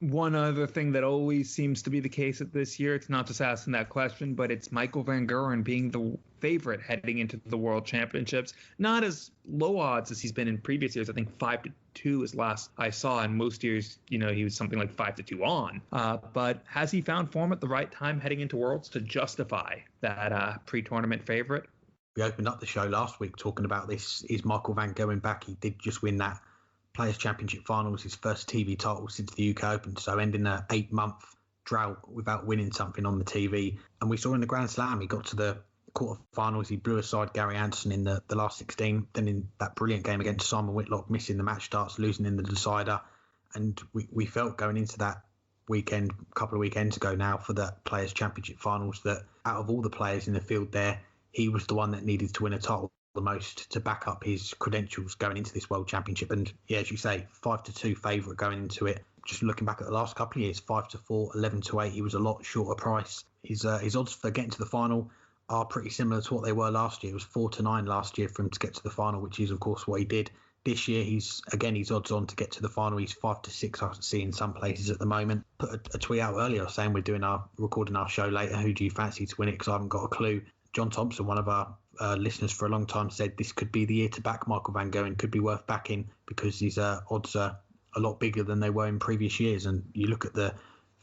One other thing that always seems to be the case at this year, it's not just asking that question, but it's Michael van Gerwen being the favorite heading into the World Championships. Not as low odds as he's been in previous years. I think 5-2 is last I saw. And most years, he was something like 5-2 on. But has he found form at the right time heading into Worlds to justify that pre-tournament favorite? We opened up the show last week talking about this. Is Michael van Gerwen back? He did just win that Players' Championship finals, his first TV title since the UK Open, so ending an 8-month drought without winning something on the TV. And we saw in the Grand Slam, he got to the quarterfinals, he blew aside Gary Anderson in the last 16, then in that brilliant game against Simon Whitlock, missing the match starts, losing in the decider. And we felt going into that weekend, a couple of weekends ago now, for the Players' Championship finals, that out of all the players in the field there, he was the one that needed to win a title the most to back up his credentials going into this World Championship. And yeah, as you say, 5-2 favourite going into it. Just looking back at the last couple of years, 5-4, 11-8, he was a lot shorter price. His odds for getting to the final are pretty similar to what they were last year. It was 4-9 last year for him to get to the final, which is of course what he did. This year, he's odds on to get to the final. He's 5-6, I see in some places at the moment. Put a tweet out earlier saying we're recording our show later. Who do you fancy to win it? Because I haven't got a clue. John Thompson, one of our listeners for a long time, said this could be the year to back Michael van Gerwen, could be worth backing because his odds are a lot bigger than they were in previous years. And you look at the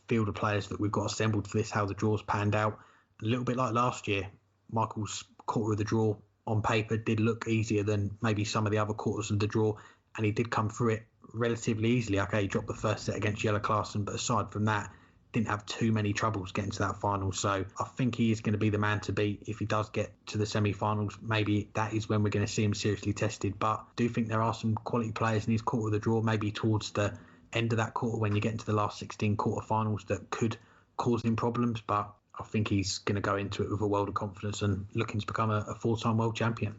field of players that we've got assembled for this, how the draws panned out, a little bit like last year. Michael's quarter of the draw on paper did look easier than maybe some of the other quarters of the draw, and he did come through it relatively easily. Okay, he dropped the first set against Jelle Klaasen, but aside from that, didn't have too many troubles getting to that final. So I think he is going to be the man to beat if he does get to the semi-finals. Maybe that is when we're going to see him seriously tested. But I do think there are some quality players in his quarter of the draw, maybe towards the end of that quarter when you get into the last 16 quarterfinals, that could cause him problems. But I think he's going to go into it with a world of confidence and looking to become a full-time world champion.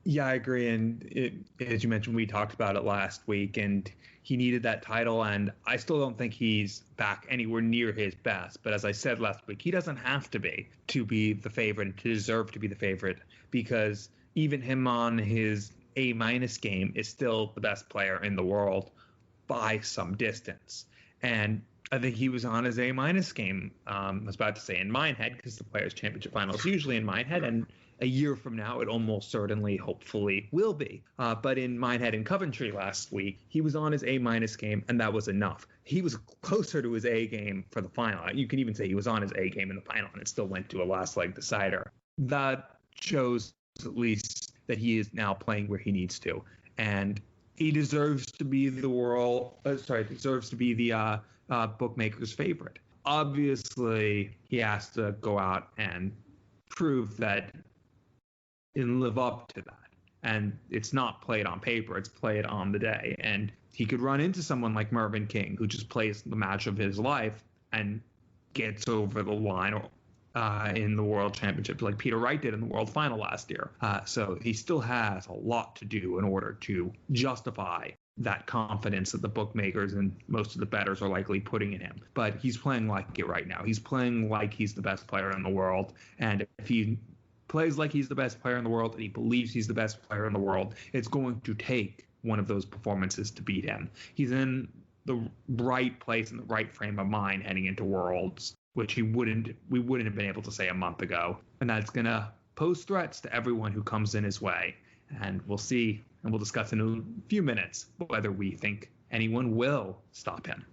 Yeah, I agree. And as you mentioned, we talked about it last week, and he needed that title. And I still don't think he's back anywhere near his best. But as I said last week, he doesn't have to be the favorite and to deserve to be the favorite, because even him on his A- game is still the best player in the world by some distance. And I think he was on his A- game. I was about to say in Minehead, because the Players' Championship final is usually in Minehead, and a year from now, it almost certainly, hopefully, will be. But in Minehead and Coventry last week, he was on his A- game, and that was enough. He was closer to his A game for the final. You can even say he was on his A game in the final, and it still went to a last leg decider. That shows at least that he is now playing where he needs to, and he deserves to be the bookmaker's favorite. Obviously, he has to go out and prove that and live up to that. And it's not played on paper, it's played on the day. And he could run into someone like Mervyn King, who just plays the match of his life and gets over the line in the World Championship, like Peter Wright did in the World Final last year. So he still has a lot to do in order to justify that confidence that the bookmakers and most of the bettors are likely putting in him. But he's playing like it right now. He's playing like he's the best player in the world. And if he plays like he's the best player in the world and he believes he's the best player in the world, it's going to take one of those performances to beat him. He's in the right place in the right frame of mind heading into Worlds, which we wouldn't have been able to say a month ago. And that's going to pose threats to everyone who comes in his way. And we'll see, and we'll discuss in a few minutes whether we think anyone will stop him.